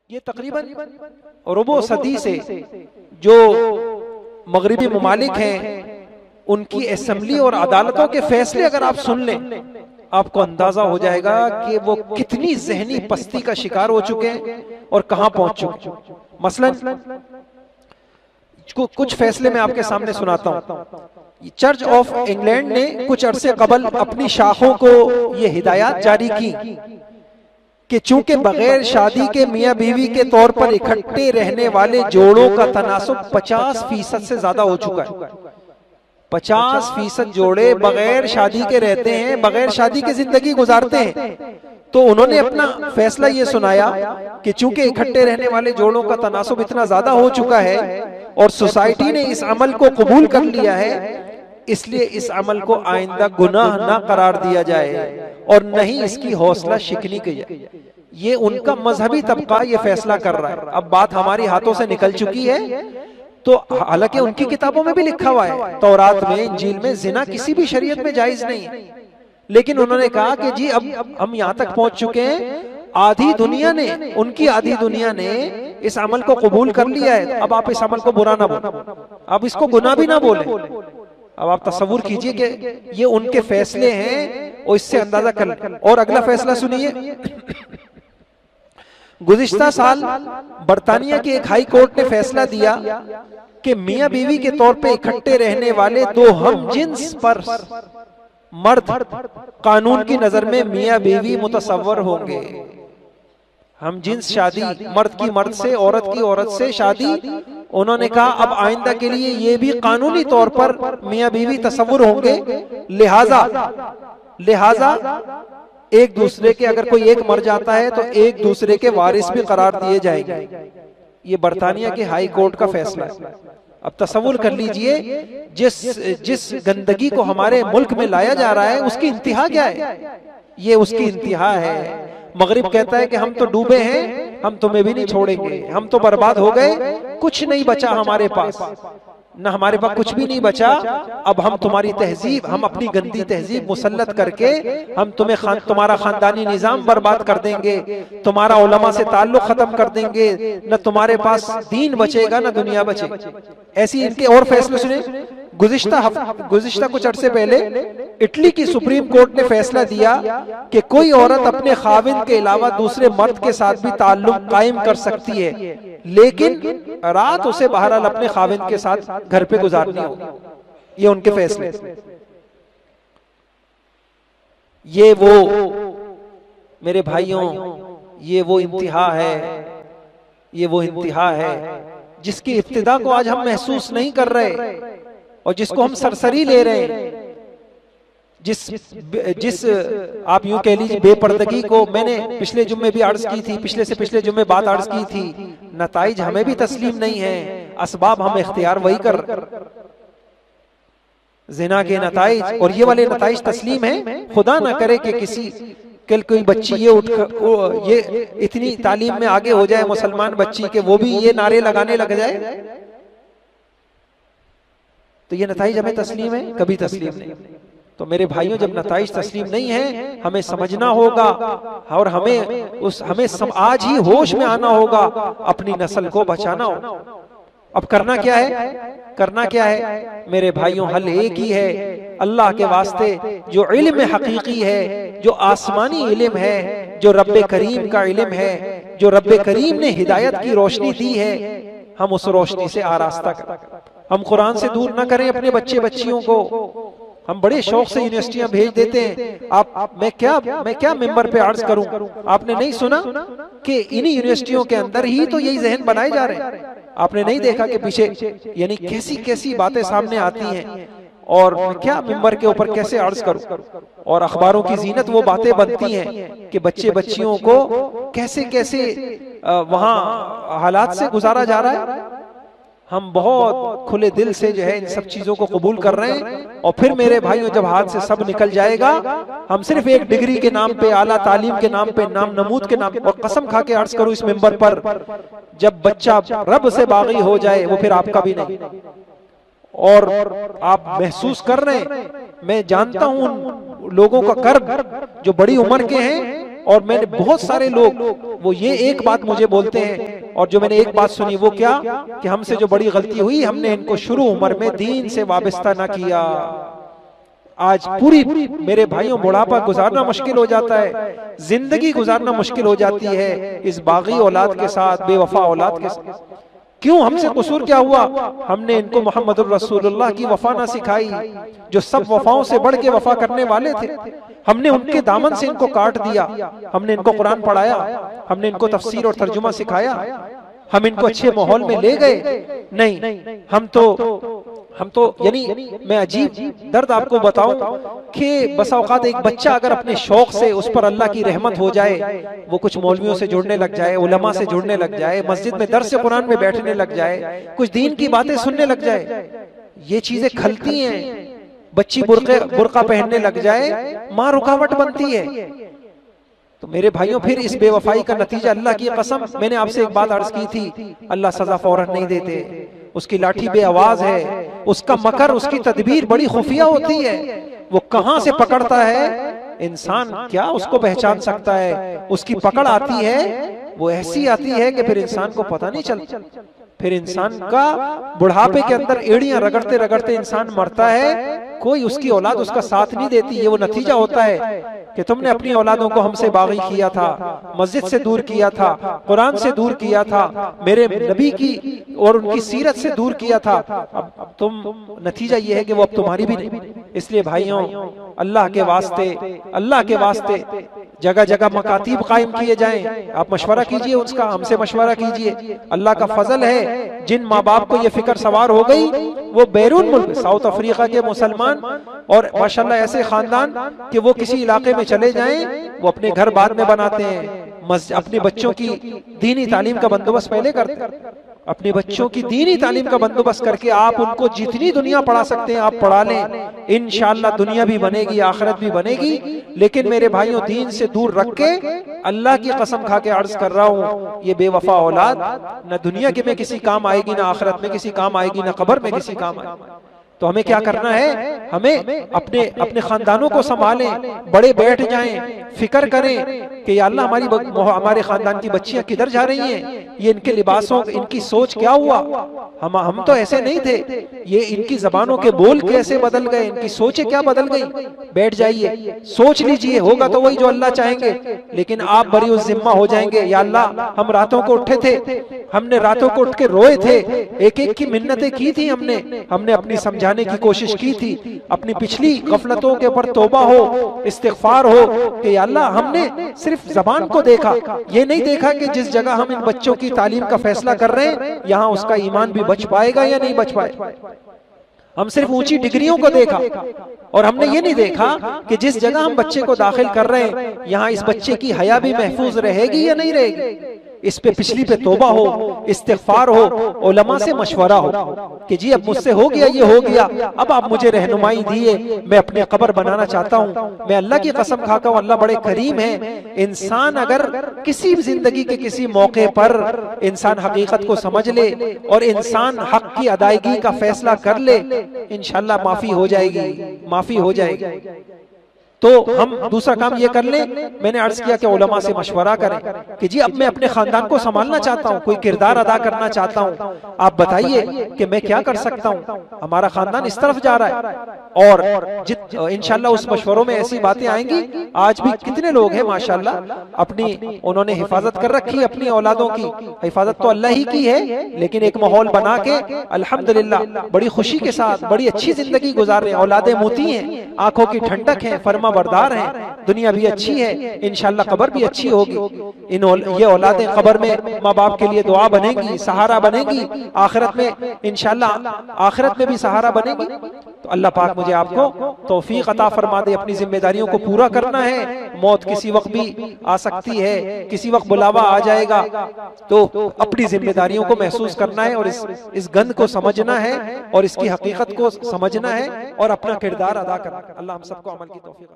ये तकरीबन रुबो सदी से जो मगरिबी ममालिक हैं उनकी असेंबली और अदालतों के फैसले अगर आप सुन लें, आपको अंदाजा हो जाएगा कि वो कितनी जहनी पस्ती का शिकार हो चुके हैं और कहां पहुंच चुके हैं। मसलन कुछ फैसले मैं आपके सामने सुनाता हूं। चर्च ऑफ इंग्लैंड ने कुछ अरसे कबल अपनी शाखों को ये हिदायत जारी की कि चूंकि बगैर शादी के मियां बीवी के तौर पर इकट्ठे रहने वाले जोड़ों का तनासुब 50% से ज्यादा हो चुका है। 50% जोड़े बगैर शादी के रहते हैं, बगैर शादी के जिंदगी गुजारते हैं। तो उन्होंने अपना फैसला ये सुनाया कि चूंकि इकट्ठे रहने वाले जोड़ों का तनासुब इतना ज्यादा हो चुका है और सोसाइटी ने इस अमल को कबूल कर लिया है, इसलिए इस अमल को आइंदा गुनाह ना करार दिया जाए और न ही इसकी हौसला शिकनी की जाए। ये उनका मजहबी तबका ये फैसला कर रहा है। अब बात हमारी हाथों से निकल चुकी है, तो हालांकि उनकी किताबों में भी लिखा हुआ है, तौरात में, इंजील में जिना किसी भी शरीयत में जायज नहीं है, लेकिन उन्होंने कहा कि जी अब हम यहाँ तक पहुंच चुके हैं, आधी दुनिया ने, उनकी आधी दुनिया ने इस अमल को कबूल कर लिया है, अब आप इस अमल को बुरा ना बोले, अब इसको गुनाह भी ना बोले। अब आप तसव्वुर कीजिए कि ये उनके फैसले हैं और इससे अंदाजा कर लें। और अगला फैसला सुनिए। गुज़िश्ता साल बरतानिया की एक हाई कोर्ट ने फैसला दिया कि मियां बीवी के तौर पे इकट्ठे रहने वाले दो हम जिन्स पर मर्द कानून की नजर में मियां बीवी मुतसव्वर होंगे। हम जिन्स शादी, मर्द की मर्द से, औरत की औरत से शादी, उन्होंने कहा अब आइंदा के लिए ये भी कानूनी तौर पर मियां बीवी तसव्वुर होंगे। लिहाजा एक दूसरे के, अगर कोई एक मर जाता है तो एक दूसरे के वारिस भी करार दिए जाएंगे। ये बरतानिया के हाई कोर्ट का फैसला है। अब तसव्वुर कर लीजिए, जिस गंदगी को हमारे मुल्क में लाया जा रहा है उसकी इंतहा क्या है? ये उसकी इंतहा है। मगरिब कहता है कि हम तो डूबे हैं, हम तुम्हें भी नहीं छोड़ेंगे, हम तो बर्बाद हो गए, कुछ नहीं बचा हमारे पास, न हमारे पास कुछ भी नहीं बचा। अब हम तुम्हारी तहजीब, हम अपनी गंदी तहजीब मुसल्लत करके हम तुम्हारा खानदानी निजाम बर्बाद कर देंगे, तुम्हारा उलमा से ताल्लुक खत्म कर देंगे, न तुम्हारे पास दीन बचेगा न दुनिया बचेगी। ऐसी इनके और फैसले सुने। गुज़िश्ता कुछ अरसे पहले इटली की सुप्रीम कोर्ट ने फैसला दिया कि कोई औरत अपने खाविंद के अलावा दूसरे मर्द के साथ भी ताल्लुक कायम कर सकती है, लेकिन रात उसे बहरहाल अपने खाविंद के साथ घर पे गुजारनी होगी। ये उनके फैसले। ये वो मेरे भाइयों, ये वो इंतहा है, ये वो इंतहा है जिसकी इब्तिदा को आज हम महसूस नहीं कर रहे और जिसको हम सरसरी ले रहे हैं। जिस आप यूं कह लीजिए बेपर्दगी को मैंने पिछले जुम्मे भी अर्ज की थी, पिछले से पिछले जुम्मे बात अर्ज की थी। नताइज हमें भी तस्लीम नहीं है, असबाब हम इख्तियार वही कर, ज़िना के नताइज और ये वाले नताइज तस्लीम है। खुदा ना करे कि किसी कल कोई बच्ची ये इतनी तालीम में आगे हो जाए मुसलमान बच्ची के वो भी ये नारे लगाने लग जाए, तो ये नताइज हमें तस्लीम है? कभी तस्लीम नहीं। तो मेरे भाइयों, जब नताइज तस्लीम नहीं है, हमें समझना होगा और हमें आज ही होश में आना होगा, अपनी नस्ल को बचाना होगा। अब करना क्या है? करना क्या है मेरे भाइयों? हल एक ही है। अल्लाह के वास्ते जो इल्म हकीकी है, जो आसमानी इल्म है, जो रब्बे करीम का इल्म है, जो रब्बे करीम ने हिदायत की रोशनी दी है, हम उस रोशनी से आरास्ता करें। हम कुरान से दूर ना करें अपने बच्चे बच्चियों को। हम बड़े शौक से यूनिवर्सिटियां भेज देते हैं। मैं क्या मेंबर पे अर्ज करूं? आपने नहीं सुना कि इन्हीं यूनिवर्सिटियों के अंदर ही तो यही जहन बनाए जा रहे हैं? आपने नहीं देखा कि पीछे यानी कैसी कैसी बातें सामने आती हैं और क्या मेंबर के ऊपर कैसे अर्ज करूं? और अखबारों की जीनत वो बातें बनती हैं कि बच्चे बच्चियों को कैसे कैसे वहां हालात से गुजारा जा रहा है। हम बहुत खुले दिल से जो है इन सब चीजों को कबूल कर रहे हैं। और फिर मेरे भाइयों, जब हाथ से सब निकल जाएगा, हम सिर्फ एक डिग्री के नाम पे, आला तालीम के नाम पे, नाम नमूद के नाम पे, और कसम खा के अर्ज करूं इस मेंबर पर, जब बच्चा रब से बागी हो जाए वो फिर आपका भी नहीं। और आप महसूस कर रहे हैं, मैं जानता हूं उन लोगों का कर्ब जो बड़ी उम्र के हैं और मैंने बहुत सारे लोग वो ये एक बात मुझे बोलते हैं, और जो मैंने एक बात सुनी वो क्या कि हमसे जो बड़ी गलती हुई, हमने इनको शुरू उम्र में दीन से वाबस्ता ना किया। आज पूरी मेरे भाइयों बुढ़ापा गुजारना मुश्किल हो जाता है, जिंदगी गुजारना मुश्किल हो जाती है इस बागी औलाद के साथ, बेवफा औलाद के साथ। क्यों? हमसे कसूर क्या हुआ? हमने इनको मोहम्मद रसूलुल्लाह की वफा ना सिखाई, जो सब वफाओं से बढ़ के वफा करने वाले थे। हमने उनके दामन से इनको काट दिया। हमने इनको कुरान पढ़ाया, हमने इनको तफसीर और तर्जुमा सिखाया, हम इनको अच्छे माहौल में ले गए? नहीं, हम तो यानी मैं अजीब दर्द आपको बताऊं कि बसा औकात एक बच्चा अगर अपने शौक से उस पर अल्लाह की रहमत हो जाए, वो कुछ मौलवियों से जुड़ने लग जाए, उलमा से जुड़ने लग जाए, मस्जिद में दर्स कुरान में बैठने लग जाए, कुछ दीन की बातें सुनने लग जाए, ये चीजें खलती हैं। बच्ची बुर्का पहनने लग जाए, माँ रुकावट बनती है। तो मेरे भाइयों फिर इस बेवफाई का नतीजा, अल्लाह की कसम, मैंने आपसे एक बात अर्ज की थी, अल्लाह सजा फौरन नहीं देते, उसकी लाठी बे आवाज है, उसका मकर, उसकी तदबीर बड़ी खुफिया होती है। वो कहां से पकड़ता है इंसान क्या उसको पहचान सकता है? उसकी पकड़ आती है, वो ऐसी आती है कि फिर इंसान को पता नहीं चलता। फिर इंसान का बुढ़ापे के अंदर एड़ियां रगड़ते रगड़ते इंसान मरता है, कोई उसकी औलाद उसका साथ नहीं देती। ये वो नतीजा होता है कि तुमने अपनी औलादों को हमसे बागी किया था, मस्जिद से दूर किया था, कुरान से दूर किया था, मेरे नबी की और उनकी सीरत से दूर किया था। अब तुम, नतीजा ये है कि वो अब तुम्हारी भी नहीं। इसलिए भाइयों, अल्लाह के वास्ते, अल्लाह के वास्ते जगह जगह मकातीब कायम किए जाएं। आप मशवरा कीजिए उसका, हमसे मशवरा कीजिए। अल्लाह का फजल है, जिन माँ बाप को ये फिक्र सवार हो गई, वो बैरून मुल्क साउथ अफ्रीका के मुसलमान और माशाल्लाह ऐसे खानदान कि वो किसी इलाके में चले जाएं, वो अपने घर बाद में बनाते हैं, अपने बच्चों की दीनी तालीम का बंदोबस्त पहले करते हैं। अपने बच्चों की दीनी तालीम का बंदोबस्त करके आप उनको जितनी दुनिया पढ़ा सकते हैं आप पढ़ा लें। इंशाअल्लाह दुनिया भी बनेगी, आखिरत भी बनेगी। लेकिन मेरे भाइयों, दीन से दूर रख के, अल्लाह की कसम खा के अर्ज कर रहा हूँ, ये बेवफा औलाद न दुनिया के में किसी काम आएगी, ना आखिरत में किसी काम आएगी, ना कब्र में किसी काम आएगी। तो हमें क्या करना है? हमें अपने खानदानों को संभालें, बड़े बैठ जाएं, फिक्र करें कि या अल्लाह हमारे खानदान की बच्चियां किधर जा रही हैं, ये इनके लिबासों, इनकी सोच क्या हुआ, हम तो ऐसे नहीं थे, ये इनकी जबानों के बोल कैसे बदल गए, इनकी सोचें क्या बदल गई। बैठ जाइए, सोच लीजिए, होगा तो वही जो अल्लाह चाहेंगे। लेकिन आप बरी उस जिम्मा हो जाएंगे, या अल्लाह हम रातों को उठे थे, हमने रातों को उठ के रोए थे, एक एक की मिन्नतें की थी, हमने अपनी समझाने की कोशिश की थी, अपनी पिछली गफलतों के ऊपर तौबा हो, इस्तिगफार हो कि या अल्लाह हमने सिर्फ जबान को देखा, ये नहीं देखा कि जिस जगह हम इन बच्चों की तालीम का फैसला कर रहे हैं यहाँ उसका ईमान भी बच पाएगा या नहीं बच पाएगा। हम सिर्फ ऊंची डिग्रियों को देखा और हमने ये नहीं देखा कि जिस जगह हम बच्चे को दाखिल कर रहे हैं यहाँ इस बच्चे की हया भी महफूज रहेगी या नहीं रहेगी। इस पे पिछली पे तौबा हो, इस्तिगफार हो, उलमा से मशवरा हो कि जी अब मुझसे हो गया, ये हो गया, अब आप मुझे रहनुमाई दिए, मैं अपने कब्र बनाना चाहता हूँ। मैं अल्लाह की कसम खाता हूँ, अल्लाह बड़े करीम है। इंसान अगर किसी भी जिंदगी के किसी मौके पर इंसान हकीकत को समझ ले और इंसान हक की अदायगी का फैसला कर ले, इंशाअल्लाह माफी हो जाएगी, माफी हो जाएगी। तो हम दूसरा काम ये कर लें, मैंने अर्ज किया कि उलमा से मशवरा करें कि जी अब मैं अपने खानदान को संभालना चाहता हूँ, कोई किरदार अदा करना चाहता हूँ, आप बताइए कि मैं क्या कर सकता हूँ, हमारा खानदान इस तरफ जा रहा है। और इंशाल्लाह उस मशवरों में ऐसी बातें आएंगी। आज भी कितने लोग हैं माशाल्लाह अपनी, उन्होंने हिफाजत कर रखी है अपनी औलादों की, हिफाजत तो अल्लाह ही की है, लेकिन एक माहौल बना के अल्हम्दुलिल्लाह बड़ी खुशी के साथ बड़ी अच्छी जिंदगी गुजार रहे हैं। औलादे मोती हैं, आंखों की ठंडक है, फरमा बरदार हैं, दुनिया भी अच्छी है, इंशाल्लाह कब्र भी अच्छी होगी। ये औलादें कब्र में माँ बाप के लिए दुआ बनेंगी, सहारा बनेंगी, आखिरत में इंशाल्लाह आखिरत में भी सहारा बनेंगी। तो अल्लाह पाक मुझे आपको तौफीक अता फरमा दे। अपनी जिम्मेदारियों को पूरा करना है, मौत किसी वक्त भी आ सकती है, किसी वक्त बुलावा आ जाएगा, तो अपनी जिम्मेदारियों को महसूस करना है और इस गंद को समझना है और इसकी हकीकत को समझना है और अपना किरदार अदा करना है। अल्लाह हम सबको अमल की तौफीक।